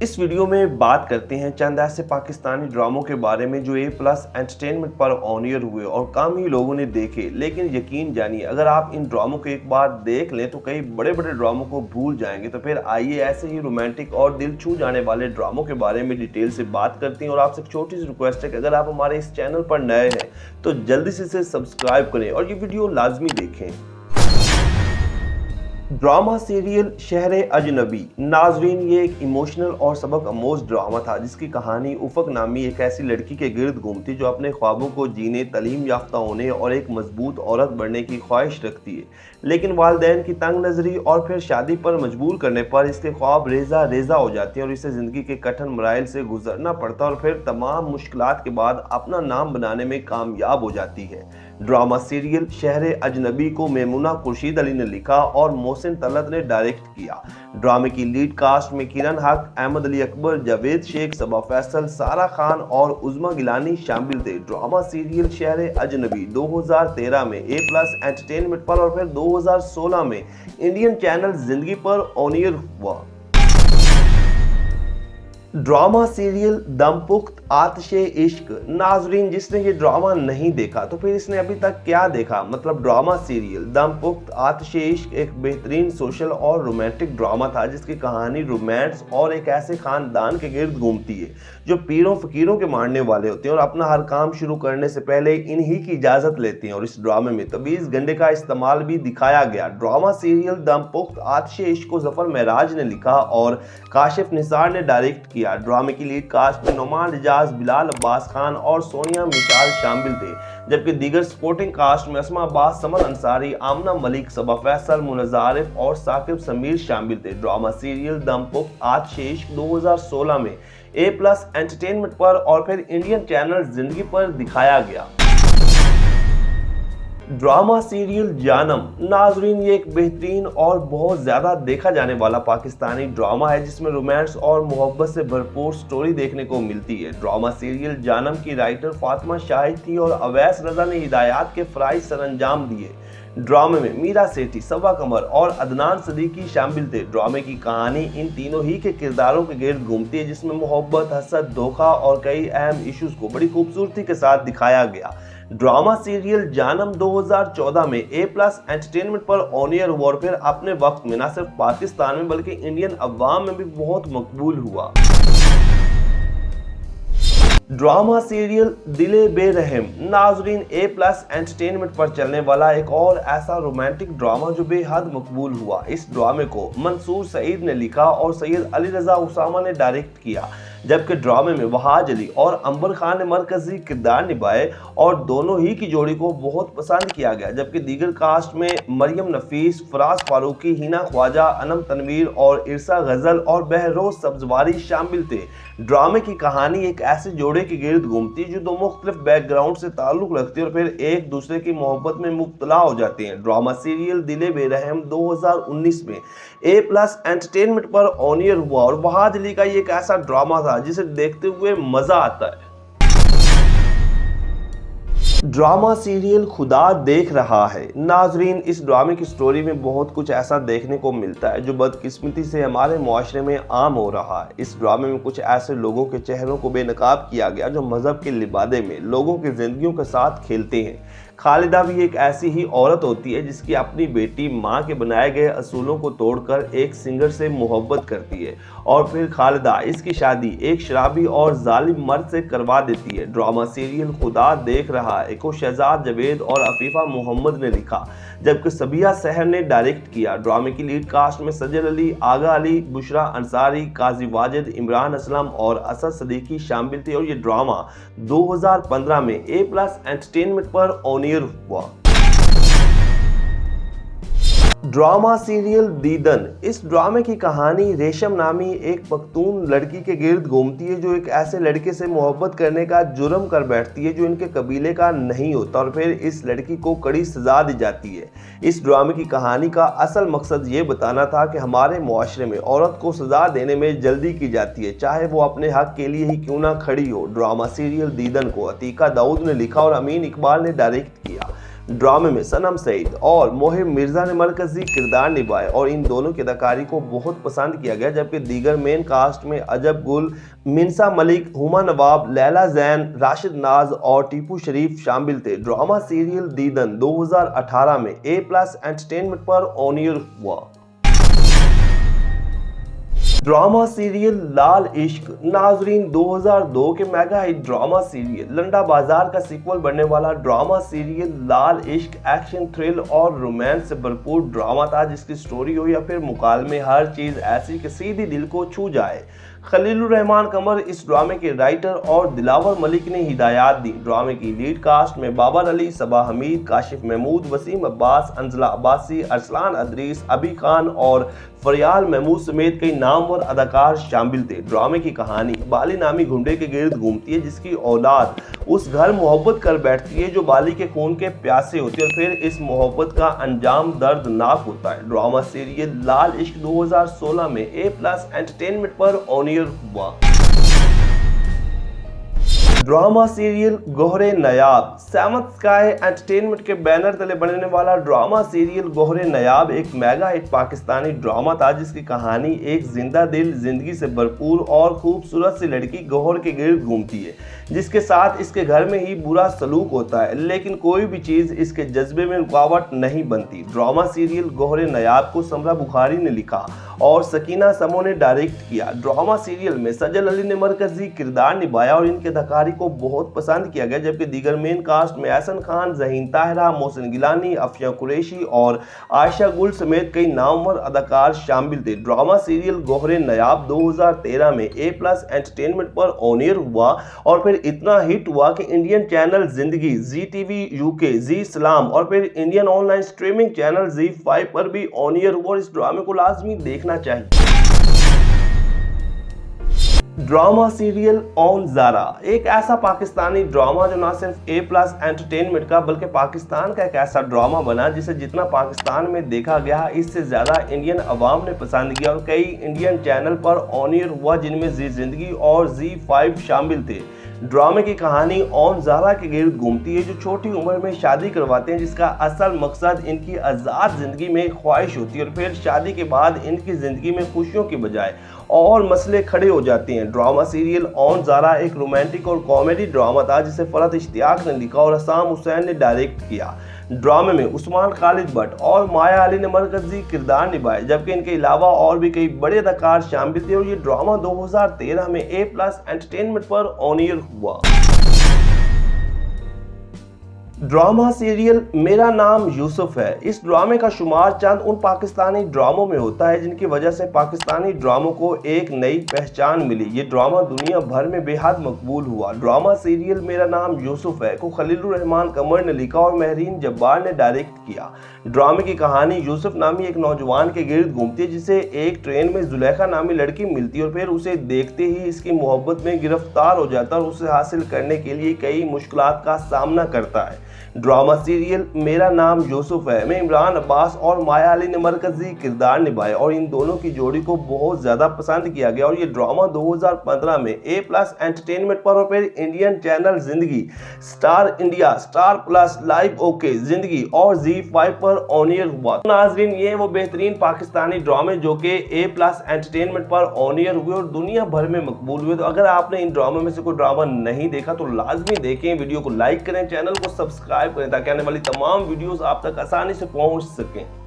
इस वीडियो में बात करते हैं चंद ऐसे पाकिस्तानी ड्रामों के बारे में जो A+ एंटरटेनमेंट पर ऑन एयर हुए और कम ही लोगों ने देखे, लेकिन यकीन जानिए अगर आप इन ड्रामों को एक बार देख लें तो कई बड़े बड़े ड्रामों को भूल जाएंगे। तो फिर आइए ऐसे ही रोमांटिक और दिल छू जाने वाले ड्रामों के बारे में डिटेल से बात करते हैं। और आपसे एक छोटी सी रिक्वेस्ट है कि अगर आप हमारे इस चैनल पर नए हैं तो जल्दी से इसे सब्सक्राइब करें और ये वीडियो लाजमी देखें। ड्रामा सीरियल शहर अजनबी। नाजरीन, ये एक इमोशनल और सबक आमोज ड्रामा था जिसकी कहानी उफक नामी एक ऐसी लड़की के गिर्द घूमती जो अपने ख्वाबों को जीने, तालीम याफ्ता होने और एक मजबूत औरत बनने की ख्वाहिश रखती है, लेकिन वालिदैन की तंग नजरी और फिर शादी पर मजबूर करने पर इसके ख्वाब रेजा रेजा हो जाते हैं और इसे ज़िंदगी के कठिन मराइल से गुजरना पड़ता है और फिर तमाम मुश्किलात के बाद अपना नाम बनाने में कामयाब हो जाती है। ड्रामा सीरियल शहर अजनबी को मेमुना खुर्शीद अली ने लिखा और मोहसिन तलत ने डायरेक्ट किया। ड्रामे की लीड कास्ट में किरण हक, अहमद अली अकबर, जावेद शेख, सबा फैसल, सारा खान और उज़मा गिलानी शामिल थे। ड्रामा सीरियल शहर अजनबी 2013 में A+ एंटरटेनमेंट पर और फिर 2016 में इंडियन चैनल जिंदगी पर ऑन एयर हुआ। ड्रामा सीरियल दमपुख्त आतिशे इश्क। नाजरीन, जिसने ये ड्रामा नहीं देखा तो फिर इसने अभी तक क्या देखा। मतलब ड्रामा सीरियल दमपुख्त आतिशे इश्क एक बेहतरीन सोशल और रोमांटिक ड्रामा था जिसकी कहानी रोमांस और एक ऐसे खानदान के गिर्द घूमती है जो पीरों फकीरों के मानने वाले होते हैं और अपना हर काम शुरू करने से पहले इन्हीं की इजाजत लेते हैं। और इस ड्रामे में तबीज गंडे का इस्तेमाल भी दिखाया गया। ड्रामा सीरियल दमपुख्त आतिशे इश्क को जफर महराज ने लिखा और काशिफ निसार ने डायरेक्ट किया। ड्रामे की लीड कास्ट में नोमान रिजाज, बिलाल अब्बास खान और सोनिया मिशाल शामिल थे, जबकि दीगर सपोर्टिंग कास्ट में असमा अब्बास, समद अंसारी, आमना मलिक, सबा फैसल, मुनज़्ज़ा आरिफ और साकिब समीर शामिल थे। ड्रामा सीरियल दमपुख्त आतिशे इश्क 2016 में A+ एंटरटेनमेंट पर और फिर इंडियन चैनल जिंदगी पर दिखाया गया। ड्रामा सीरियल जानम। नाजरीन, ये एक बेहतरीन और बहुत ज़्यादा देखा जाने वाला पाकिस्तानी ड्रामा है जिसमें रोमांस और मोहब्बत से भरपूर स्टोरी देखने को मिलती है। ड्रामा सीरियल जानम की राइटर फातिमा शाहिद थी और अवैस रजा ने हिदायत के फराइज सरअंजाम दिए। ड्रामे में मीरा सेठी, सबा कमर और अदनान सदीकी शामिल थे। ड्रामे की कहानी इन तीनों ही के किरदारों के गिर्द घूमती है जिसमें मोहब्बत, हसद, धोखा और कई अहम इश्यूज को बड़ी खूबसूरती के साथ दिखाया गया। ड्रामा सीरियल जानम 2014 में A+ एंटरटेनमेंट पर ऑन एयर हुआ और फिर अपने वक्त में न सिर्फ पाकिस्तान में बल्कि इंडियन अवाम में भी बहुत मकबूल हुआ। ड्रामा सीरियल दिले बेरहम। नाजरीन, A+ एंटरटेनमेंट पर चलने वाला एक और ऐसा रोमांटिक ड्रामा जो बेहद मकबूल हुआ। इस ड्रामे को मंसूर सईद ने लिखा और सैयद अली रजा उसामा ने डायरेक्ट किया, जबकि ड्रामे में वहाज अली और अंबर खान ने मरकजी किरदार निभाए और दोनों ही की जोड़ी को बहुत पसंद किया गया। जबकि दीगर कास्ट में मरियम नफीस, फराज फारूकी, हिना ख्वाजा, अनम तनवीर और इरसा गजल और बहरोज सब्जवारी शामिल थे। ड्रामे की कहानी एक ऐसे जोड़े के गिर्द घूमती है जो दो मुख्तलिफ बैकग्राउंड से ताल्लुक रखते हैं और फिर एक दूसरे की मोहब्बत में मुब्तला हो जाते हैं। ड्रामा सीरियल दिले बेरहम 2019 में A+ एंटरटेनमेंट पर ऑन एयर हुआ और वहाज अली का ये एक ऐसा ड्रामा था जिसे देखते हुए मजा आता है। ड्रामा सीरियल खुदा देख रहा है। नाजरीन, इस ड्रामे की स्टोरी में बहुत कुछ ऐसा देखने को मिलता है जो बदकिस्मती से हमारे मुआशरे में आम हो रहा है। इस ड्रामे में कुछ ऐसे लोगों के चेहरों को बेनकाब किया गया जो मजहब के लिबादे में लोगों की जिंदगियों के साथ खेलते हैं। खालिदा भी एक ऐसी ही औरत होती है जिसकी अपनी बेटी माँ के बनाए गए असूलों को तोड़कर एक सिंगर से मोहब्बत करती है और फिर खालिदा इसकी शादी एक शराबी और जालिम मर्द से करवा देती है। ड्रामा सीरियल खुदा देख रहा है को शहजाद जावेद और अफीफा मोहम्मद ने लिखा, जबकि सबिया सहर ने डायरेक्ट किया। ड्रामे की लीड कास्ट में सजल अली, आगा अली, बुशरा अंसारी, काजी वाजिद, इमरान असलम और असद सदीकी शामिल थे और ये ड्रामा 2015 में A+ एंटरटेनमेंट पर ऑन एयर हुआ। Drama serial Deedan. इस ड्रामे की कहानी रेशम नामी एक पख्तून लड़की के गिर्द घूमती है जो एक ऐसे लड़के से मोहब्बत करने का जुर्म कर बैठती है जो इनके कबीले का नहीं होता और फिर इस लड़की को कड़ी सजा दी जाती है। इस ड्रामे की कहानी का असल मकसद ये बताना था कि हमारे मुआशरे में औरत को सजा देने में जल्दी की जाती है, चाहे वो अपने हक के लिए ही क्यों ना खड़ी हो। ड्रामा सीरियल दीदन को अतीका दाऊद ने लिखा और अमीन इकबाल ने डायरेक्ट किया। ड्रामे में सनम सईद और मोहिब मिर्जा ने मरकजी किरदार निभाए और इन दोनों की अदाकारी को बहुत पसंद किया गया, जबकि दीगर मेन कास्ट में अजब गुल, मिनसा मलिक, हुमा नवाब, लैला जैन, राशिद नाज और टीपू शरीफ शामिल थे। ड्रामा सीरियल दीदन 2018 में A+ एंटरटेनमेंट पर ऑन एयर हुआ। Drama serial Laal Ishq. नाजरीन, 2002 के mega hit drama serial Landa Bazaar का सीक्वल बनने वाला ड्रामा सीरियल लाल इश्क एक्शन, थ्रिल और रोमांस से भरपूर ड्रामा था, जिसकी स्टोरी हो या फिर मुकालमे, हर चीज ऐसी कि सीधी दिल को छू जाए। खलीलुर रहमान कमर इस ड्रामे के राइटर और दिलावर मलिक ने हिदायत दी। ड्रामे की लीड कास्ट में बाबर अली, सबा हमीद, काशिफ महमूद, वसीम अब्बास, अंजला अब्बासी, अरसलान अदरीस, अबी खान और फरियाल महमूद समेत कई नामवर अदाकार शामिल थे। ड्रामे की कहानी बाली नामी गुंडे के गिर्द घूमती है, जिसकी औलाद उस घर मोहब्बत कर बैठती है जो बाली के खून के प्यासे होती है, और फिर इस मोहब्बत का अंजाम दर्दनाक होता है। ड्रामा सीरियल लाल इश्क 2016 में A+ एंटरटेनमेंट पर ऑन एयर हुआ। ड्रामा सीरियल गोहरे नायाब। 7th स्काई एंटरटेनमेंट के बैनर तले बनने वाला ड्रामा सीरियल गोहरे नायाब एक मेगा हिट पाकिस्तानी ड्रामा था, जिसकी कहानी एक जिंदा दिल, जिंदगी से भरपूर और खूबसूरत सी लड़की गौहर के गिर्द घूमती है, जिसके साथ इसके घर में ही बुरा सलूक होता है, लेकिन कोई भी चीज इसके जज्बे में रुकावट नहीं बनती। ड्रामा सीरियल गोहरे नायाब को समरा बुखारी ने लिखा और सकीना समो ने डायरेक्ट किया। ड्रामा सीरियल में सजल अली ने मरकजी किरदार निभाया और इनके अदाकारी को बहुत पसंद किया गया, जबकि दीगर मेन कास्ट में एहसन खान, जहीन ताहिरा, मोहसिन गिलानी, अफिया कुरैशी और आयशा गुल समेत कई नामवर अदाकार शामिल थे। ड्रामा सीरियल गोहरे नायाब 2013 में A+ एंटरटेनमेंट पर ऑन एयर हुआ और फिर इतना हिट हुआ कि इंडियन चैनल जिंदगी, ZTV UK, जी इस्लाम और फिर Indian online streaming channel ZEE5 पर भी ऑन एयर हुआ और इस ड्रामे को लाजमी देखना चाहिए। ड्रामा सीरियल ऑन ज़ारा एक ऐसा पाकिस्तानी ड्रामा जो ना सिर्फ A+ एंटरटेनमेंट का बल्कि पाकिस्तान का एक ऐसा ड्रामा बना जिसे जितना पाकिस्तान में देखा गया इससे ज़्यादा इंडियन अवाम ने पसंद किया और कई इंडियन चैनल पर ऑन एयर हुआ, जिनमें जी जिंदगी और ZEE5 शामिल थे। ड्रामे की कहानी ऑन ज़ारा के गिर्द घूमती है, जो छोटी उम्र में शादी करवाते हैं, जिसका असल मकसद इनकी आज़ाद ज़िंदगी में ख्वाहिश होती है और फिर शादी के बाद इनकी ज़िंदगी में खुशियों की बजाय और मसले खड़े हो जाते हैं। ड्रामा सीरियल ऑन ज़ारा एक रोमांटिक और कॉमेडी ड्रामा था, जिसे फरहत इश्तियाक ने लिखा और हसाम हुसैन ने डायरेक्ट किया। ड्रामे में उस्मान खालिद भट्ट और माया अली ने मरकजी किरदार निभाए, जबकि इनके अलावा और भी कई बड़े अदाकार शामिल थे और ये ड्रामा 2013 में A+ एंटरटेनमेंट पर ऑन एयर हुआ। ड्रामा सीरियल मेरा नाम यूसुफ है। इस ड्रामे का शुमार चंद उन पाकिस्तानी ड्रामों में होता है जिनकी वजह से पाकिस्तानी ड्रामों को एक नई पहचान मिली। ये ड्रामा दुनिया भर में बेहद मकबूल हुआ। ड्रामा सीरियल मेरा नाम यूसुफ है को खलीलुर रहमान कमर ने लिखा और महरीन जब्बार ने डायरेक्ट किया। ड्रामे की कहानी यूसुफ नामी एक नौजवान के गिर्द घूमती है, जिसे एक ट्रेन में जुलेखा नामी लड़की मिलती है और फिर उसे देखते ही इसकी मोहब्बत में गिरफ्तार हो जाता है और उसे हासिल करने के लिए कई मुश्किलात का सामना करता है। ड्रामा सीरियल मेरा नाम यूसुफ है में इमरान अब्बास और माया अली ने मरकजी किरदार निभाए और इन दोनों की जोड़ी को बहुत ज़्यादा पसंद किया गया और ये ड्रामा 2015 में A+ एंटरटेनमेंट पर और फिर इंडियन चैनल जिंदगी, star India, star plus, live okay, जिंदगी और ZEE5 पर ऑन एयर हुआ। नाजरीन, ये वो बेहतरीन पाकिस्तानी ड्रामे जो कि A+ एंटरटेनमेंट पर ऑन एयर हुए और दुनिया भर में मकबूल हुए। तो अगर आपने इन ड्रामों में से कोई ड्रामा नहीं देखा तो लाजमी देखें, वीडियो को लाइक करें, चैनल को सब्सक्राइब करें ताकि आने वाली तमाम वीडियोस आप तक आसानी से पहुंच सकें।